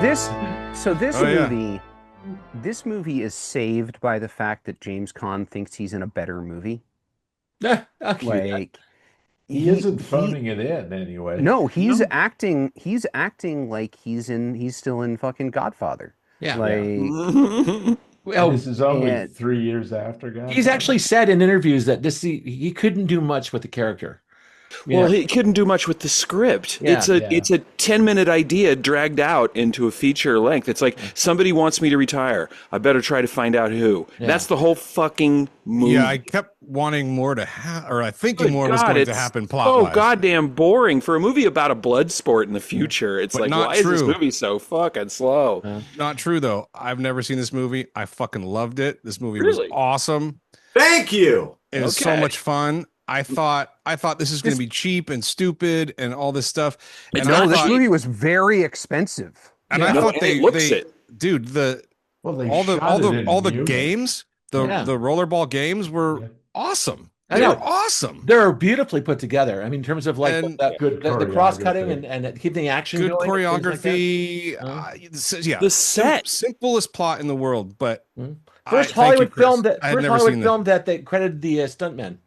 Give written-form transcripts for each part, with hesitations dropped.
This so this Oh, yeah. movie this movie is saved by the fact that James Caan thinks he's in a better movie. Okay. Like He isn't phoning it in anyway. no, he's No. acting like he's still in fucking Godfather. Yeah. Like Well, This is only and- 3 years after God. he's actually said in interviews that he couldn't do much with the character. Well, he couldn't do much with the script. Yeah, It's a 10-minute idea dragged out into a feature length. It's like somebody wants me to retire. I better try to find out who. Yeah. That's the whole fucking movie. Yeah, I kept wanting more to or I think Good more was God, going to it's happen so plot-wise. goddamn boring for a movie about a blood sport in the future. It's But like, not why is this true. movie so fucking slow? Not true though. I've never seen this movie. I fucking loved it. This movie Really? was awesome. Thank you. It was so Okay. much fun. I thought this is going to be cheap and stupid and all this stuff. It's And not I no, this thought, movie was very expensive. and Yeah. I No, thought and they it looks it. dude, Well, they all the shot it in Munich. games, the rollerball games were awesome. I They know. were awesome. They're beautifully put together. I mean, in terms of like And good the cross cutting choreography. and keeping the action Good going, and things like that. choreography. Yeah, The set. simplest plot in the world, but First thank Hollywood you, Chris. film that I had first never Hollywood seen film that they credited the stuntmen.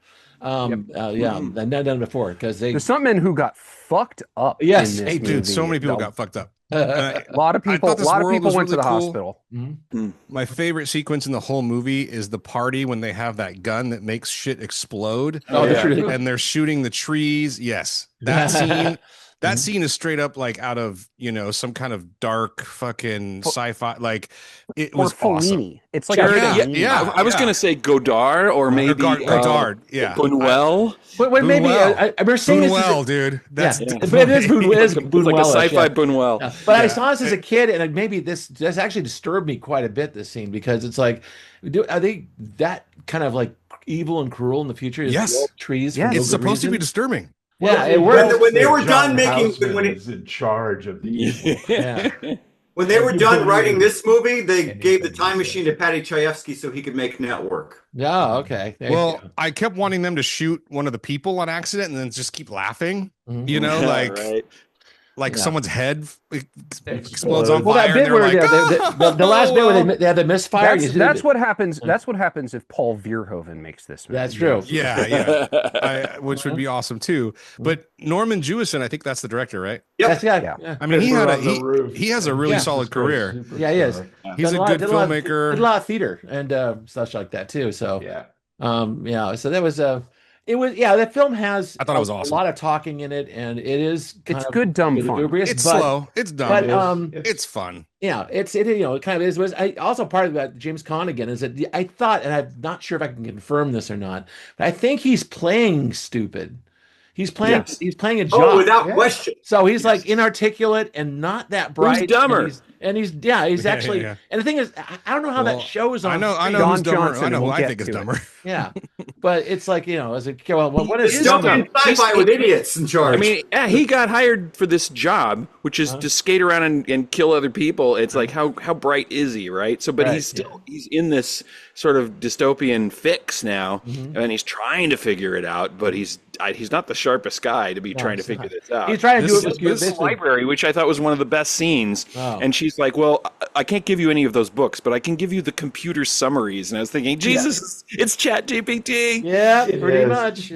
Yeah, Mm-hmm. and not done before because they The stuntmen who got fucked up. Yes. in this Hey, dude, so movie. many people No, got fucked up. And a lot of I people. thought A this lot of world people was went to the really cool. hospital. My favorite sequence in the whole movie is the party when they have that gun that makes shit explode. Oh, that's really- And they're shooting the trees. Yes. That scene. That scene is straight up like out of, some kind of dark fucking sci-fi. Like it Or was awesome. Fellini. It's like Jared, a yeah, Fellini. yeah. I was going to say Godard or maybe Godard, yeah. Buñuel. But maybe Buñuel. I remember seeing this. Well, dude. That's Yeah. It is Buñuel. It's like a Buñuel-ish, sci-fi yeah. Buñuel. Yeah. But I Yeah. saw this as a kid, and maybe this actually disturbed me quite a bit. This scene because it's like, are they that kind of like evil and cruel in the future? Is Yes. all trees. Yes. for no it's good supposed to be reason? disturbing. Yeah, it When, works. when they were John done making, Houseman when, it, is in charge of the evil. Yeah. when they were You done believe writing this movie, they anything gave the he time says. machine to Patty Chayefsky so he could make Network. Oh, okay. There you Well, go. I kept wanting them to shoot one of the people on accident and then just keep laughing. Mhm. Right. Like Yeah. some's head explodes Explodes. on Well, fire. that bit and where they're like, the last bit where "Oh, they had the misfire. That's what happens. That's what happens if Paul Verhoeven makes this movie. That's true. yeah, which would be awesome too. But Norman Jewison, I think that's the director, right? Yep. That's, yeah, Yeah. yeah. I mean, he had Fiddler on the Roof. he has a really Yeah. solid career. Yeah, he is. He's Did a good did filmmaker. Did a lot of theater and stuff like that too. So Yeah. yeah. So that was it was that film has I thought it was awesome. a lot of talking in it, and it is kind It's of good dumb fun. lugubrious, It's but, slow. It's dumb. But it's fun. yeah, it it kind of is. Was I also part of that James Caan again is that I thought, and I'm not sure if I can confirm this or not, but I think he's playing stupid. He's playing. Yes. He's playing a job. Oh, without Yeah. question. So he's like inarticulate and not that bright. dumber? And he's Yeah, actually. yeah. And the thing is, I don't know how Well, that shows on. I know screen. who's Don dumber. Johnson, I know and who we'll I get think is to it. dumber. Yeah, but it's like as a well, what is is Don't dumb. be sci-fi with idiots in charge. I mean, yeah, he got hired for this job, which is to skate around and kill other people. It's like how bright is he, right? So, but Right, he's still he's in this sort of dystopian fix now, Mm-hmm. and he's trying to figure it out. But he's not the sharpest guy to be trying to he's figure not. this out. He's trying to do This it is- with this This basically. library, which I thought was one of the best scenes, Oh. and she's like, "Well, I can't give you any of those books, but I can give you the computer summaries." And I was thinking, Jesus, it's Chat GPT. Yeah, It pretty is. much.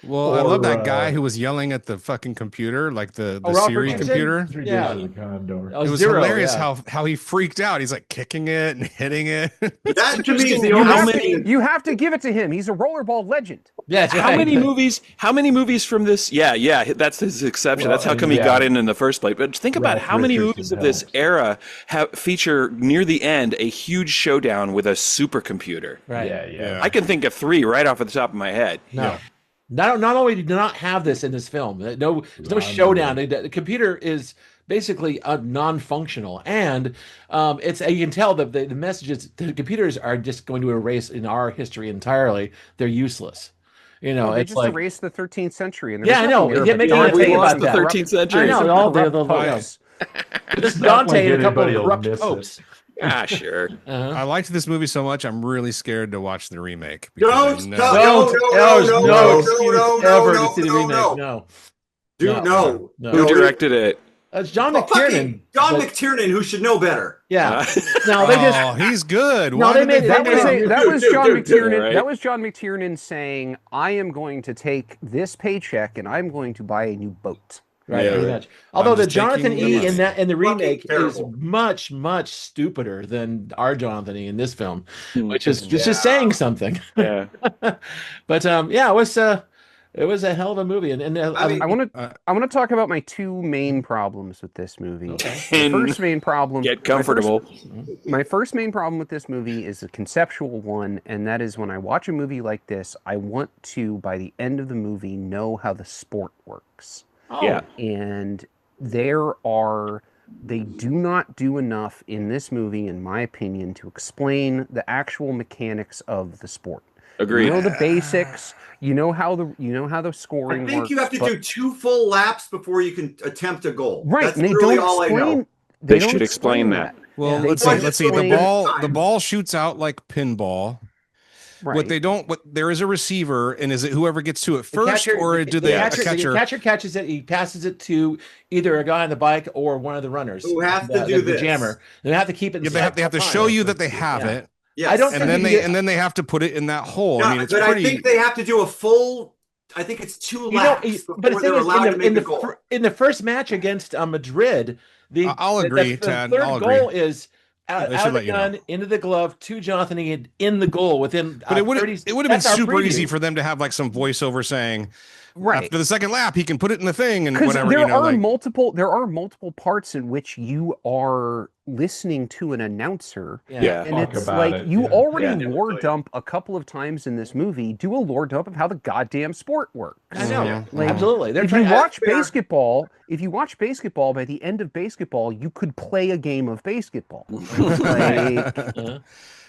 Well, I love that Or, guy who was yelling at the fucking computer, like the Robert Siri Pattinson? computer. Three Yeah. Days of the Condor. Oh, It was Zero, hilarious yeah. how he freaked out. He's like kicking it and hitting it. that to me is the You only have, thing. to, you have to give it to him. He's a rollerball legend. Yeah, that's How right. many movies? How many movies from this? Yeah, that's his exception. Well, That's how come he yeah. got in the first place. But think about Ralph how many Richardson movies of this helped. era feature near the end a huge showdown with a supercomputer. Right. Yeah. I can think of 3 right off of the top of my head. No. Not only did not have this in this film, there's no showdown. The computer is basically non-functional, and it's you can tell that the messages the computers are just going to erase in our history entirely. They're useless. They It's just like erased the 13th century. And Yeah, I know. There, Yeah, but make Don- me think We about lost the that. 13th century. I know Some all corrupt the popes. just Not Dante like and a couple of anybody will corrupt miss it. popes. Ah, sure. Uh-huh. I liked this movie so much. I'm really scared to watch the remake. Don't because I tell- know- There's no, excuse no, ever no, to see the no, remake. no. No. Dude, no. No. Who directed it? It's John Well, McTiernan. fucking John but- McTiernan, who should know better. Yeah. No, they just. Oh, he's good. No, Why they did made- That they was made- that was John McTiernan. right? That was John McTiernan saying, "I am going to take this paycheck and I'm going to buy a new boat." Right, Yeah, pretty right. much. Although the just Jonathan taking E the in the Fucking remake is terrible. much stupider than our Jonathan E in this film, Hmm. which is just saying something. Yeah. But yeah, it was a hell of a movie, and I mean, I want to talk about my two main problems with this movie. Okay. The And first main problem. get comfortable. My first main problem with this movie is a conceptual one, and that is when I watch a movie like this, I want to, by the end of the movie, know how the sport works. Oh, Yeah. And they do not do enough in this movie, in my opinion, to explain the actual mechanics of the sport. Agreed. You know the basics. You know how the scoring I works. think you have to but- do 2 full laps before you can attempt a goal. right, That's and they really don't all I know. explain. They don't should explain that. Well, Yeah. let's They see. The explain- ball shoots out like pinball. Right. There is a receiver, and is it whoever gets to it The first, catcher- or the- do the they catcher, a catcher? The catcher catches it. He passes it to either a guy on the bike or one of the runners Who has to the, do the this. jammer. They have to keep it. Yeah, they have to inside show the you time. that they have Yeah. it, Yes. I don't and think then you they get- and then they have to put it in that hole. I mean, it's but pretty. I think they have to do a full. I think it's 2 You laps know, before but the thing they're is, allowed to in make a goal. in the first match against Madrid, I'll agree, the Tad, third I'll goal agree. is out, They out should of the let you know. gun, into the glove, to Jonathan E in the goal within. But it would 30 have been that's our super preview. easy for them to have like some voiceover saying, Right. after the second lap, he can put it in the thing and Because whatever. there You know, are like, multiple parts in which you are listening to an announcer, Yeah. and Talk it's about like it, you yeah. already Yeah. lore dump a couple of times in this movie. Do a lore dump of how the goddamn sport works. I know, Yeah. Like, absolutely. They're If you trying. watch fair. basketball, by the end of basketball, you could play a game of basketball. Like,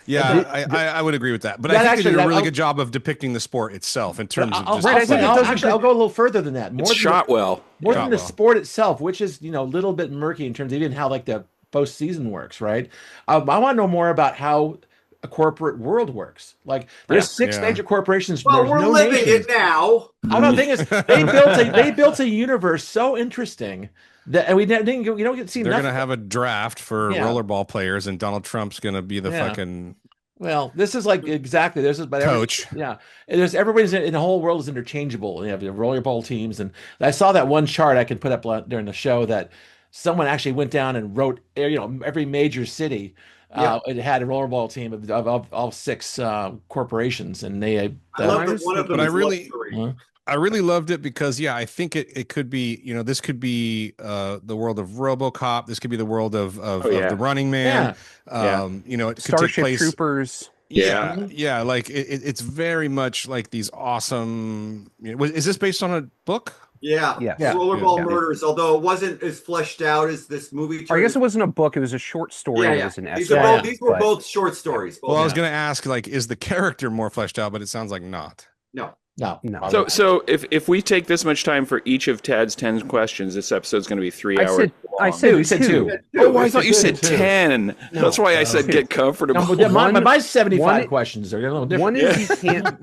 yeah, I would agree with that. But That I think actually- they did a that- really I'll- good job of depicting the sport itself in terms of I'll, just. Right, I think it does actually, I'll go a little further than that. More It's than shot well. more Shot than the well. sport itself, which is a little bit murky in terms of even how like the postseason works, right? I want to know more about how a corporate world works. Like there's 6 Yeah. major corporations. Well, there's we're no living nations. it now. I don't think it's they built a universe so interesting that and we don't get see They're nothing. gonna have a draft for Yeah. rollerball players, and Donald Trump's gonna be the Yeah. fucking Well, this is like exactly this is but coach. Yeah, and there's everybody's in the whole world is interchangeable. You have the rollerball teams, and I saw that one chart I could put up during the show that someone actually went down and wrote every major city. It had a rollerball team of all 6 corporations, and they. I love that one of them but I is really- luxury. I really loved it because I think it could be, this could be the world of RoboCop. This could be the world of yeah. the Running Man. Yeah. It could take Starship place. Troopers. Yeah, like it's very much like these awesome. Is this based on a book? Yeah. Yes. Yeah. Rollerball Yeah. Murders, although it wasn't as fleshed out as this movie. Or I guess it wasn't a book; it was a short story. Yeah, That yeah. was an These, essay. are both, these were but- both short stories. Well, I was both. gonna ask, like, is the character more fleshed out? But it sounds like not. No. No. So if we take this much time for each of Tad's 10 questions, this episode's going to be 3 hours. I long. said You said 2. Oh, I thought you said Two. 10. That's why I said get comfortable. No, but my 75 one- questions are a little different. One is you can't.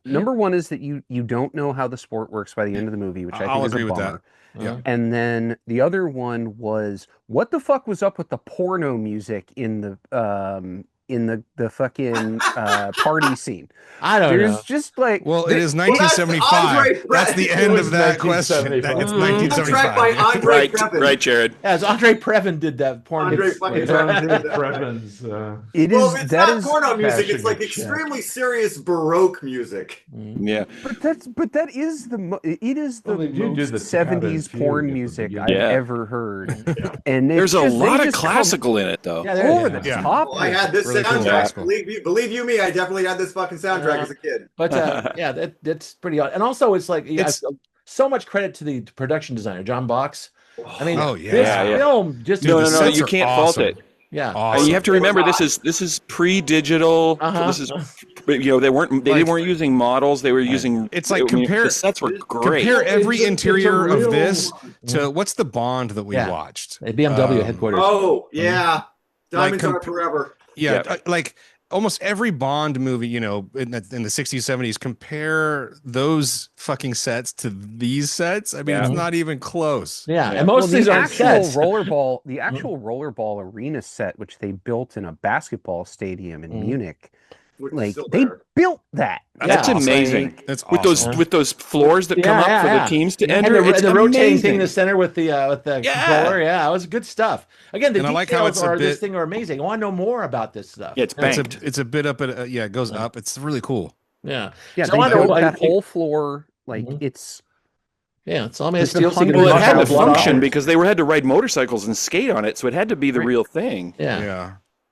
Number one is that you don't know how the sport works by the end of the movie, which I I'll think is agree a with that. bummer. Yeah. And then the other one was what the fuck was up with the porno music in the fucking party scene? I don't There's know. just like Well, it is that's 1975. Andre That's the It end was of that question. 1975. It's Soundtrack by 1975. Andre Right, Previn. right, Jared. Yeah, it's Andre Previn did that porn. Andre hits. fucking It's Andre Previn's. it is. Well, it's that not is. porno music. cashing It's like a check. extremely serious Baroque music. Yeah. But that is it is the Well, they do most the 70s Cabin porn Feud at the music I've beginning. Yeah. ever heard. And it's There's a just, they lot of just come classical in it, though. Yeah, there over it is. the Yeah. top. Well, I had this Really cool. soundtrack. Yeah. Believe you me, I definitely had this fucking soundtrack as a kid. But yeah, that's pretty odd. And also, it's like It's- so much credit to the production designer, John Box. I mean, Oh, yeah. this Yeah. film just Dude, No, the no, no. sets You are can't awesome. fault it. yeah. Awesome. And you have to It was remember hot. this is pre-digital. Uh-huh. This is they weren't using models. They were using. It's like I mean, compare- the sets were great. Compare every It's a interior real- of this to what's the Bond that we Yeah. watched? The BMW Um, headquarters. Oh yeah, Diamonds Like Are Forever. Yeah, Yeah. like almost every Bond movie, you know, in the 60s, 70s, compare those fucking sets to these sets. I mean, it's not even close. Yeah, Yeah. and most of these the aren't actual sets. rollerball, the actual rollerball arena set, which they built in a basketball stadium in Munich, Which is like still they there. built that. That's Yeah. amazing. Like, That's With awesome. those floors that come up for the teams to And enter. the, It's and the rotating thing in the amazing. center with the controller. Yeah, it was good stuff. Again, the And I like how details it's a are this bit- thing are amazing. I want to know more about this stuff. Yeah, it's banked. It's a bit up at yeah, it goes up. It's really cool. Yeah. yeah, So they I wanna know, built that like, whole floor. Like it's Yeah, it's all made of It's been steel. So you can hundreds Well, it of had to rub blood off. function because they had to ride motorcycles and skate on it, so it had to be the real thing. Yeah. Yeah.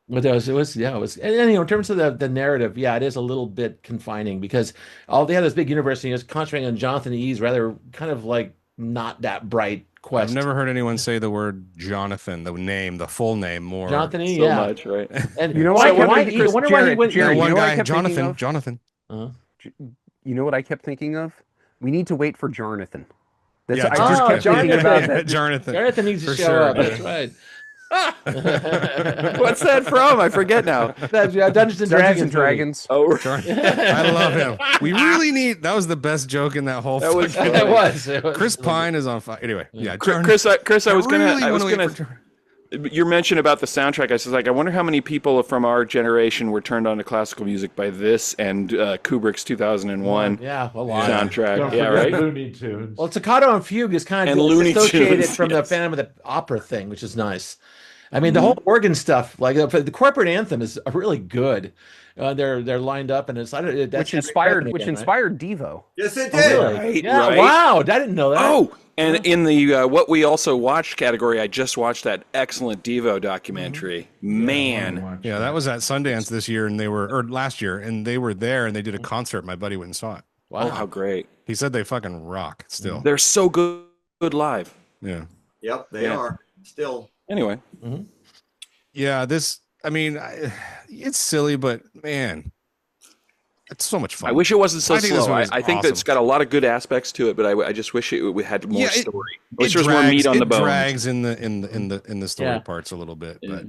But it was, and you know, in terms of the narrative, yeah, it is a little bit confining because all they had this big universe, and he was concentrating on Jonathan E's rather kind of like not that bright quest. I've never heard anyone say the word Jonathan, the full name more. Jonathan E, So yeah. much, right? And You know why, what? why, Chris, I wonder why he went. Jared, One you know what I guy, kept thinking Jonathan. of? Jonathan. You know what I kept thinking of? We need to wait for Jonathan. That's Yeah, I just kept thinking Jonathan. about that. Jonathan. Jonathan needs to For show sure. up. That's right. What's that from? I forget now. That's Dungeons and Dragons. Dragons. Oh, I love him. We really need. That was the best joke in that whole. That was fucking- It was. Chris Pine is on fire. Anyway, yeah. Chris, I was gonna. really I was wanna wait gonna. for- Your mention about the soundtrack, I was like, I wonder how many people from our generation were turned on to classical music by this and Kubrick's 2001 Yeah, a lot. soundtrack. Don't Yeah, forget right. Looney Tunes. Well, Staccato and Fugue is kind of And Looney associated Tunes, from the yes. Phantom of the Opera thing, which is nice. I mean, the whole organ stuff, like the corporate anthem, is really good. They're lined up, and it's that's Which inspired Devo. Yes, it Oh, did. really? Right, Yeah. right. Wow. I didn't know that. Oh, and in the what we also watched category, I just watched that excellent Devo documentary. Man, Yeah, that was at Sundance this year, and or last year, and they were there, and they did a concert. My buddy went and saw it. oh, how great! He said they fucking rock still. They're so good live. Yeah. Yep, they Yeah. are still. Anyway, Yeah, I mean, it's silly, but man, it's so much fun. I wish it wasn't so I think this slow. one I is think that it's awesome. got a lot of good aspects to it, but I just wish it had more Yeah, story. I wish there was more meat on the bone. It drags in the story Yeah. parts a little bit, but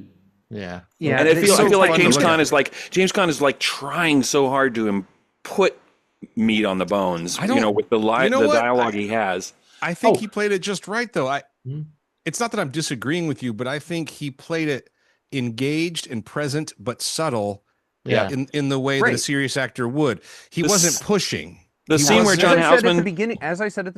Yeah. Yeah, And I it's feel so like fun to James look Caan at. is like trying so hard to put meat on the bones. I don't- With the you know the what? dialogue he has. I think Oh. he played it just right, though. Hmm. It's not that I'm disagreeing with you, but I think he played it engaged and present, but subtle. Yeah. In the way that a Right. serious actor would. He The wasn't s- pushing. The He scene where wasn't- John as I said at the Houseman,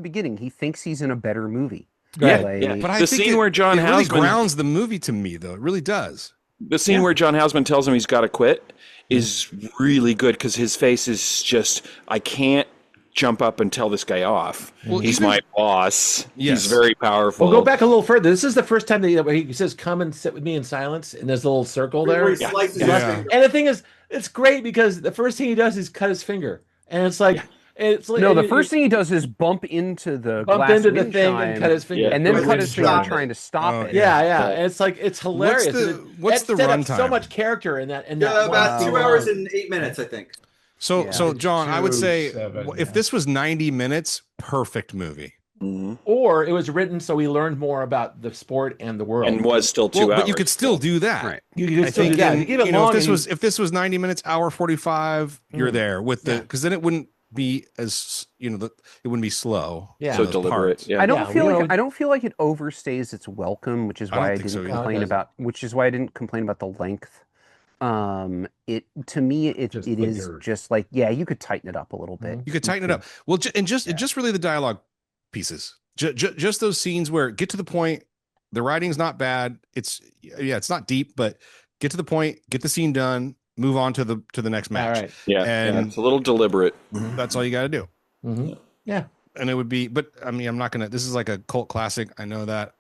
beginning, he thinks he's in a better movie. yeah, Like, yeah. But I The think scene where John it really Houseman, grounds the movie to me, though. It really does. the scene where John Houseman tells him he's got to quit is really good because his face is just, I can't jump up and tell this guy off. Well, He's even- my boss. Yes. He's very powerful. Well, go back a little further. This is the first time that he says, "Come and sit with me in silence," and there's a little circle Where there. he slices his Yeah. finger. And the thing is, it's great because the first thing he does is cut his finger, and it's like it's like no, the first thing he does is bump into the bump glass into the wind thing chime, and cut his finger, Yeah. and then Right, cut his finger stop it. trying to stop Oh, it. Yeah. And it's like it's hilarious. What's the It set up runtime? So much character in that. About Wow. 2 hours and 8 minutes, I think. So, Yeah. so John, I would say 2, 7, if yeah. this was 90 minutes, perfect movie. Mhm. Or it was written so we learned more about the sport and the world. And was still 2 Well, hours. but you could still do that. Right. you can I still think, do that. in- You give it you know, long if this and was 90 minutes, hour 45, you're there with the because then it wouldn't be as it wouldn't be slow. Yeah. so those deliberate. parts. Yeah. I don't Yeah, feel we like don't- I don't feel like it overstays its welcome, which is I don't why I think so didn't either. complain No, it about the length. It to me it Just it the is dirt. just like you could tighten it up a little bit. You could tighten it up. Well, just really the dialogue pieces. Just those scenes where get to the point. The writing's not bad. It's not deep, but get to the point, get the scene done, move on to the next all match. right. Yeah. And- It's a little deliberate. That's all you got to do. Mhm. Yeah. And it would be, but I mean, I'm not gonna. This is like a cult classic. I know that.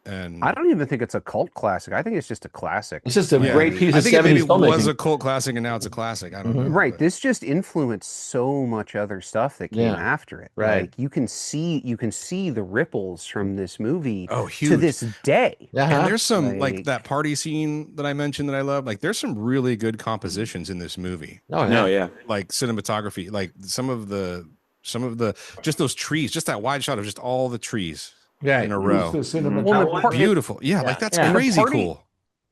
And I don't even think it's a cult classic. I think it's just a classic. It's just a Yeah. great piece I of think it 70s maybe was filmmaking. a cult classic, and now it's a classic. I don't know. Right. but- This just influenced so much other stuff that came Yeah. after it. Right. Like you can see the ripples from this movie Oh, to huge. this day. Uh-huh. And there's some like Like- that party scene that I mentioned that I love. Like there's some really good compositions in this movie. Oh, No, yeah. Like cinematography, like some of the just those trees, just that wide shot of just all the trees Right. in a row. Use the cinematography. Well, the part- Beautiful. Yeah, Yeah. like that's Yeah. crazy The party- cool.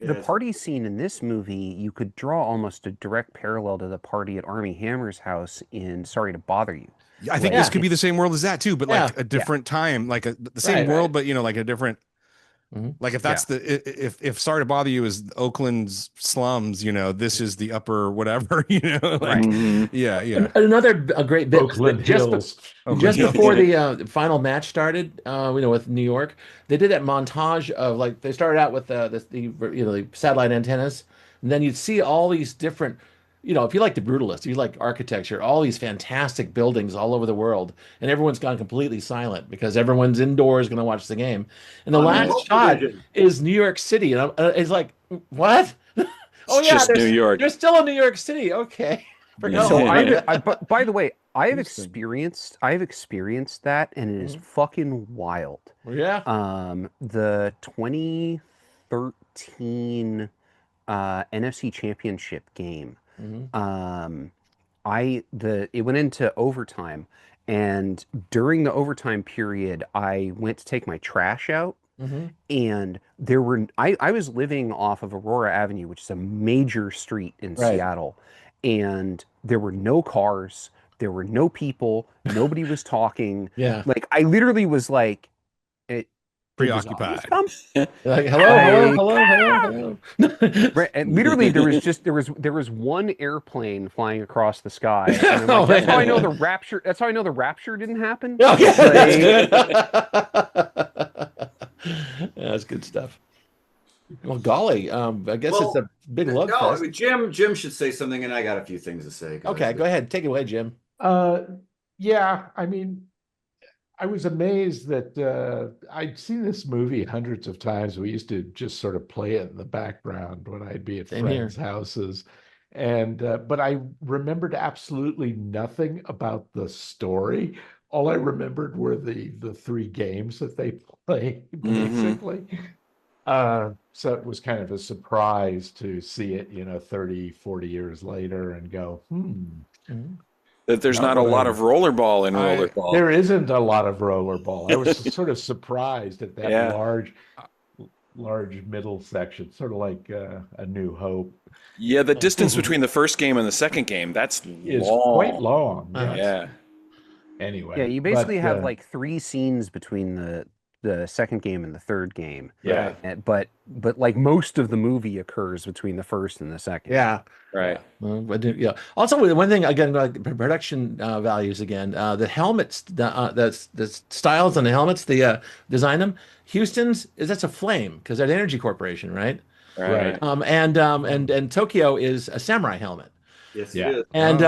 the Yes. party scene in this movie, you could draw almost a direct parallel to the party at Army Hammer's house in Sorry to Bother You. I think this could be the same world as that too, but like a different time, like the same world, but like a different. Like if that's if Sorry to Bother You is Oakland's slums, this is the upper whatever, like yeah. Another great bit Oakland Hills. Just before the final match started, with New York, they did that montage of like they started out with the satellite antennas, and then you'd see all these different. If you like the brutalist, if you like architecture, all these fantastic buildings all over the world, and everyone's gone completely silent because everyone's indoors going to watch the game. And the last shot is New York City, and it's like, what? Oh yeah, New York. They're still in New York City. Okay. So but by the way, I have experienced that, and it is fucking wild. Yeah. The 2013 NFC Championship game. It went into overtime, and during the overtime period, I went to take my trash out, and I was living off of Aurora Avenue, which is a major street in Seattle, and there were no cars, there were no people, nobody was talking. Like I literally was like, preoccupied. Like hello. Right, and literally there was one airplane flying across the sky. And I'm like, that's how I know the rapture. That's how I know the rapture didn't happen. Oh, yeah, that's good stuff. Well, golly, I guess it's a big love fest. Jim should say something, and I got a few things to say. Okay, go ahead, take it away, Jim. Yeah, I mean, I was amazed that I'd seen this movie hundreds of times. We used to just sort of play it in the background when I'd be at friends' houses. And but I remembered absolutely nothing about the story. All I remembered were the three games that they play, basically. So it was kind of a surprise to see it, 30, 40 years later and go, That there's not a lot of rollerball in rollerball. There isn't a lot of rollerball. I was sort of surprised at that large middle section, sort of like A New Hope. Yeah, the distance between the first game and the second game, that's quite long. Yeah. Anyway. Yeah, you basically have like 3 scenes between the second game and the third game. Yeah. But like most of the movie occurs between the first and the second. Yeah. Right. Yeah. Also, one thing again, like production values again. The helmets, the styles on the helmets, the design them. Houston's that's a flame because they're the Energy Corporation, right? Right. And Tokyo is a samurai helmet. Yes, it is. And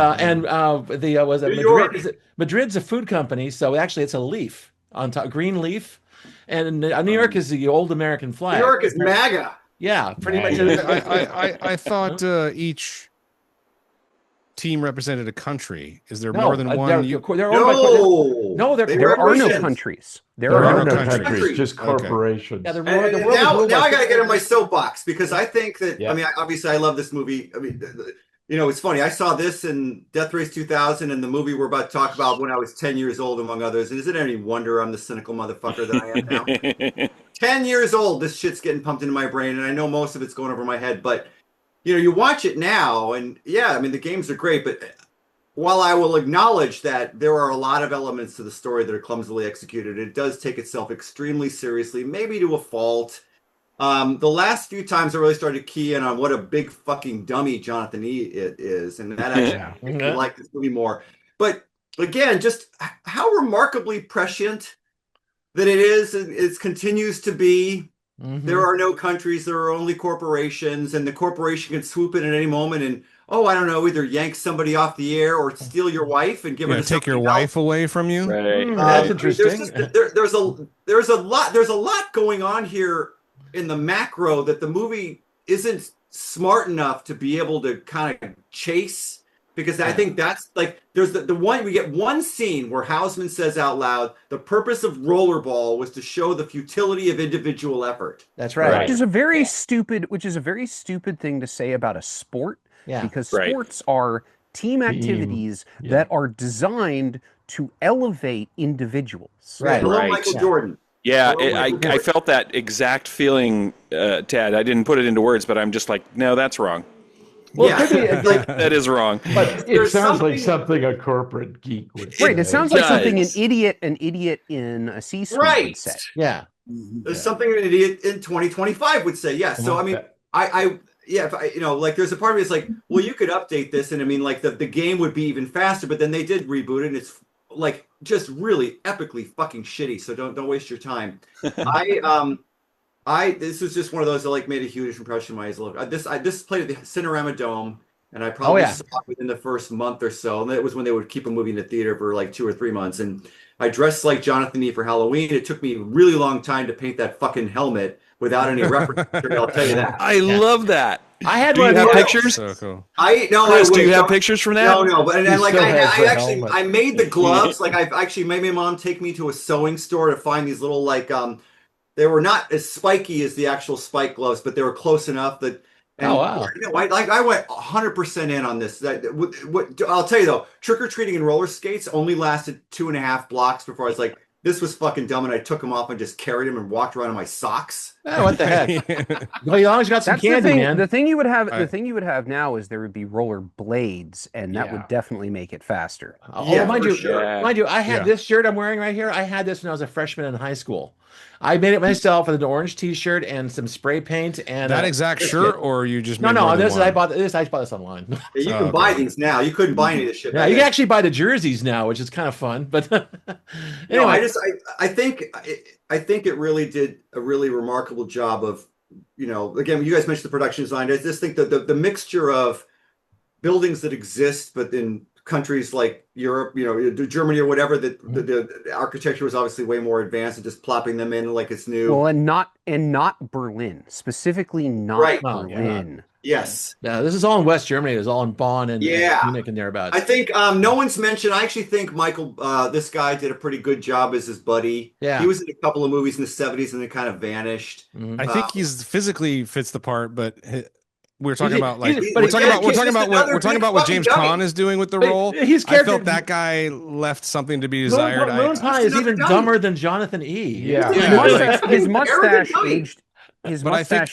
Madrid's a food company, so actually it's a leaf on top, green leaf. And New York is the old American flag. New York is MAGA. Yeah, pretty much. I thought each team represented a country. Is there more than one? There are no countries. There are no countries. Just corporations. Yeah, now I got to get on my soapbox because I think that I mean, obviously, I love this movie. I mean, it's funny. I saw this in Death Race 2000, and the movie we're about to talk about when I was 10 years old, among others. And is it any wonder I'm the cynical motherfucker that I am now? 10 years old, this shit's getting pumped into my brain, and I know most of it's going over my head. But you watch it now, and I mean, the games are great, but while I will acknowledge that there are a lot of elements to the story that are clumsily executed, it does take itself extremely seriously, maybe to a fault. The last few times I really started to key in on what a big fucking dummy Jonathan E. is, and that actually makes me like this movie more. But again, just how remarkably prescient that it is, and it continues to be. There are no countries, there are only corporations, and the corporation can swoop in at any moment and I don't know, either yank somebody off the air or steal your wife and give her to take your wife away from you. Right. That's interesting. There's a lot going on here in the macro that the movie isn't smart enough to be able to kind of chase, because I think that's like there's the one, we get one scene where Houseman says out loud, the purpose of Rollerball was to show the futility of individual effort. That's right. Which is a very stupid thing to say about a sport. Because sports are team activities that are designed to elevate individuals. Hello, Michael Jordan. Yeah, I felt that exact feeling, Tad. I didn't put it into words, but I'm just like, no, that's wrong. Well, Yeah. it could be like, That is wrong. But it sounds like something a corporate geek would say. Right. It sounds like something does. an idiot in a C-suite Right. would say. yeah. There's something an idiot in 2025 would say. Yes. So I mean, yeah, if I, like there's a part of me that's like, well, you could update this, and I mean, like the game would be even faster. But then they did reboot it, and it's like just really epically fucking shitty. So don't waste your time. This was just one of those that like made a huge impression on my eyes. Look, this played at the Cinerama Dome, and I probably saw it within the first month or so. And that was when they would keep a movie in the theater for like 2 or 3 months. And I dressed like Jonathan E for Halloween. It took me a really long time to paint that fucking helmet without any reference. I'll tell you that. I love that. I had Do one you of have those. pictures? So cool. Chris, do you have pictures from that? No, but and like I made the gloves. Like I've actually made my mom take me to a sewing store to find these little like they were not as spiky as the actual spike gloves, but they were close enough that. And, oh wow! I went 100% in on this. What I'll tell you though, trick or treating and roller skates only lasted 2.5 blocks before I was like, this was fucking dumb, and I took them off and just carried them and walked around in my socks. Oh, what the heck? Well, you always got some candy, man. The thing you would have now is there would be roller blades, and that would definitely make it faster. Oh, mind you, I had this shirt I'm wearing right here. I had this when I was a freshman in high school. I made it myself with an orange T-shirt and some spray paint and that exact shirt, or you just no. This I bought this online. Yeah, you can buy these now. You couldn't buy any of this shit. Yeah, you can actually buy the jerseys now, which is kind of fun. But anyway, I think it really did a really remarkable job of, again, you guys mentioned the production design. I just think that the mixture of buildings that exist, but in countries like Europe, Germany or whatever, that the architecture was obviously way more advanced, and just plopping them in like it's new. Well, and not Berlin, specifically not Berlin. Yes. Yeah, this is all in West Germany. It's all in Bonn and Munich and thereabouts. I think no one's mentioned. I actually think Michael, this guy did a pretty good job as his buddy. Yeah, he was in a couple of movies in the 70s and then kind of vanished. I think he's physically fits the part, but. We're talking about what James Caan is doing with the role. I felt that guy left something to be desired. Moon Pie is even dumber than Jonathan E. Yeah, his mustache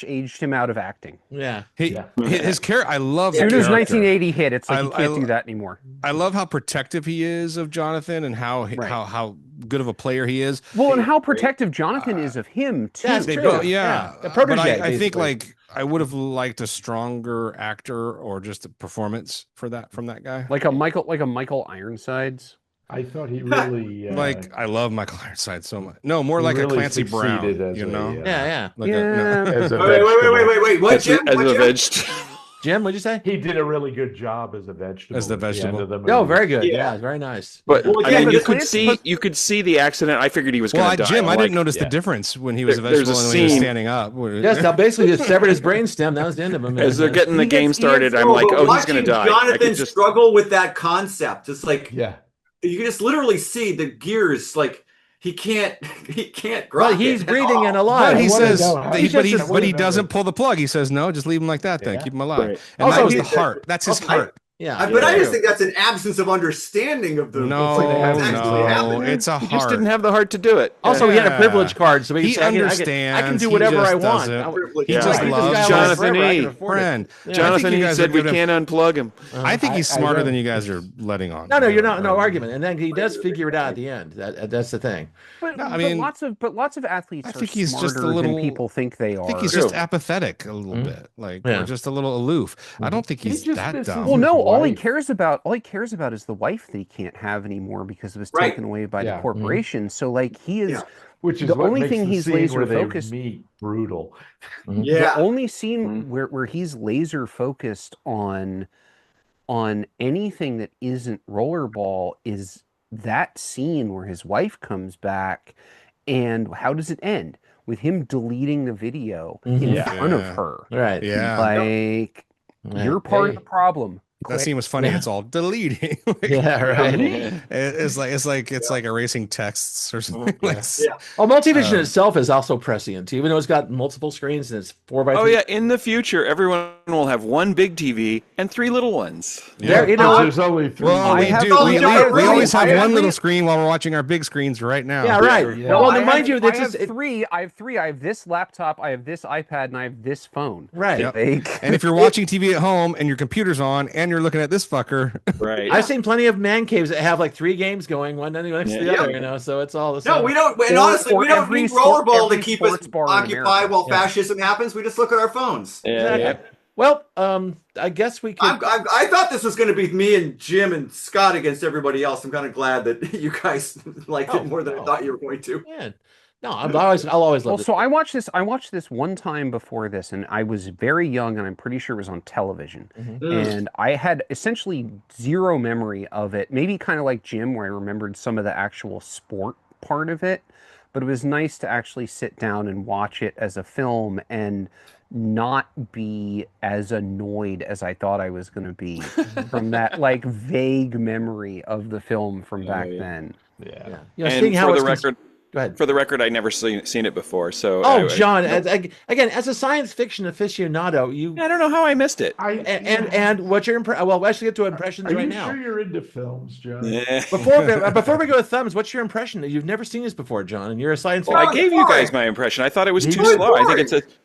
aged him out of acting. Yeah, his character. I love. As soon as 1980 hit, it's like you can't do that anymore. I love how protective he is of Jonathan and how good of a player he is. Well, and how protective Jonathan is of him too. That's true. Yeah, a protege. But I think I would have liked a stronger actor or just a performance from that guy. Like a Michael Ironsides. I thought he really I love Michael Ironside so much. No, more like really a Clancy Brown. Wait. What, Jim? As a vegetable. Jim, what'd you say? He did a really good job as a vegetable. As the vegetable. Oh, very good. Yeah, very nice. But I mean, you could see the accident. I figured he was going to die. Jim, I didn't notice the difference when he was a vegetable and when he was standing up. Yes, now basically just severed his brainstem. That was the end of him. As they're getting the game started, I'm like, oh, he's going to die. Jonathan struggle with that concept. It's like, you can just literally see the gears. Like he can't Well, he's breathing and alive. But he says, but he doesn't pull the plug. He says, no, just leave him like that. Then keep him alive. Right. And that was the heart. That's his heart. Yeah, but I just think that's an absence of understanding of the. It's a heart. He just didn't have the heart to do it. Also, he had a privilege card, so he understands. I can do whatever I want. He just loves Jonathan E. Friend. Jonathan E. said we can't unplug him. I think he's smarter than you guys are letting on. No, you're not. No argument. And then he does figure it out at the end. That's the thing. But lots of athletes. I think he's just a little. Than people think they are. I think he's just apathetic a little bit, or just a little aloof. I don't think he's that dumb. Well, no. All he cares about is the wife that he can't have anymore because it was taken away by the corporation. So like he is, which is the only thing he's laser focused. Brutal. The only scene where he's laser focused on anything that isn't Rollerball is that scene where his wife comes back, and how does it end? With him deleting the video in front of her. Right. Yeah. Like you're part of the problem. that scene was funny. It's all deleting. Yeah, right. It's like erasing texts or something. Like, Well, multivision itself is also prescient, even though it's got multiple screens and it's 4x3. Oh yeah, in the future, everyone will have one big TV and 3 little ones. There, you know, there's only 3. well, we always have one little screen while we're watching our big screens right now. Yeah, right. Yeah. Well, I mind you, I that's have just, three. I have 3. I have this laptop. I have this iPad, and I have this phone. right. Yep. Like, And if you're watching TV at home and your computer's on and you're looking at this fucker, Right. I've seen plenty of man caves that have like 3 games going, one next to the other, you know, so it's all the same. No, we don't. And honestly, we don't need Rollerball to keep us bar in occupied while Yeah. fascism happens. We just look at our phones. Yeah, Exactly. yeah. Well, I guess we could. I thought this was going to be me and Jim and Scott against everybody else. I'm kind of glad that you guys liked it more than I thought you were going to. Man. No, I'll always love well, it. so I watched this one time before this, and I was very young, and I'm pretty sure it was on television. And I had essentially zero memory of it. Maybe kind of like Jim, where I remembered some of the actual sport part of it. But it was nice to actually sit down and watch it as a film and not be as annoyed as I thought I was going to be from that like vague memory of the film from back then. Yeah. You know, And seeing how for it's the record, Go ahead. For the record, I never seen it before. So Oh, John, again, as a science fiction aficionado, I don't know how I missed it. and what's your impression? Well, let's get to impressions right now. Are you sure you're into films, John? Yeah. Before we go with thumbs, what's your impression? You've never seen this before, John, and you're a science Well, fiction. I gave you guys my impression. I thought it was too slow.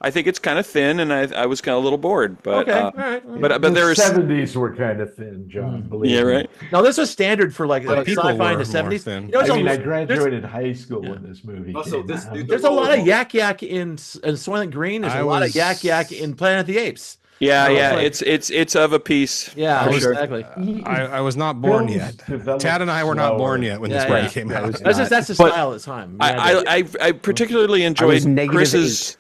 I think it's kind of thin, and I was kind of a little bored. But okay, all right. but the there's 70s were kind of thin, John. Believe yeah, me. right. No, this was standard for like people sci-fi in were the more 70s. thin. You know, it's I mean, I almost- graduated high school when this movie Also, came this out. dude- There's a lot of yak in Soylent Green. There's a lot of yak in Planet of the Apes. Yeah, No, yeah. it's It's of a piece. Yeah, was- exactly. I was not born Films yet. develop Tad and I were not slower. born yet when this Yeah, movie yeah. came out. That's the But style at the time. I particularly enjoyed negative Chris's.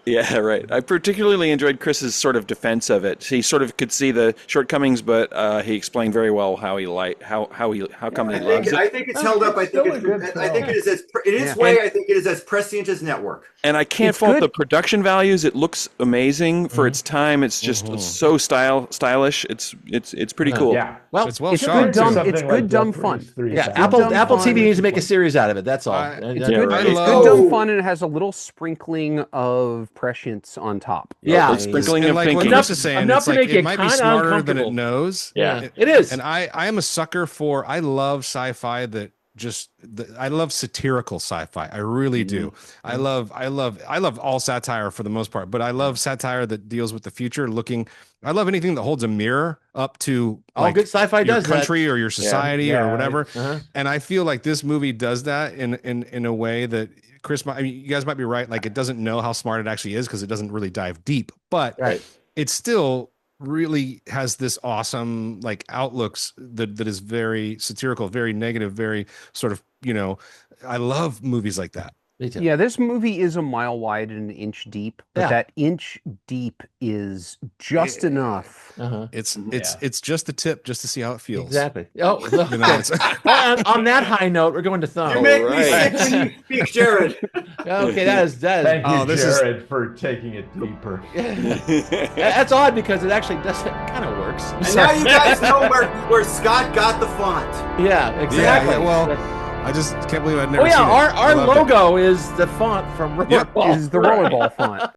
Yeah, right. I particularly enjoyed Chris's sort of defense of it. He sort of could see the shortcomings, but he explained very well how come he loves it. I think it's held up. I think it is as in its way. I think it is as prescient as Network. And I can't It's fault good. the production values. It looks amazing for its time. It's just so stylish. It's pretty cool. Yeah. Well, It's well It's shot. good dumb. too. It's Something good like dumb Death fun. Race 3. yeah, It's Apple dumb fun. TV needs to make a series out of it. That's all. It's Yeah, good. right. It's love- good dumb fun, and it has a little sprinkling of prescience on top. Yeah. A sprinkling And of like what thinking. Chris is saying, enough it's to like make you it might be kinda smarter than uncomfortable. it knows. Yeah, it is. And I am a sucker for. I love sci-fi that I love satirical sci-fi. I really do. I love all satire for the most part, but I love satire that deals with the future. I love anything that holds a mirror up to All good sci-fi your does that. country or your society Yeah, or whatever. Uh-huh. And I feel like this movie does that in a way that Chris might. I mean, you guys might be right. Like it doesn't know how smart it actually is because it doesn't really dive deep, but Right. it still really has this awesome like outlooks that is very satirical, very negative, very sort of, I love movies like that. Me too. Yeah, this movie is a mile wide and an inch deep, but Yeah. that inch deep is just enough. Uh-huh. It's just the tip just to see how it feels. Exactly. Oh, You know, it's- on that high note, we're going to thumb. You make me right. sick when you speak, Jared. Okay, that is. Thank you, this is- Jared, for taking it deeper. That's odd because it actually does. It kind of works. And now you guys know where Scott got the font. Yeah, exactly. Yeah, well, I just can't believe I'd never Oh yeah, seen it. our I loved it. logo is the font from Rollerball. Is the rollerball font.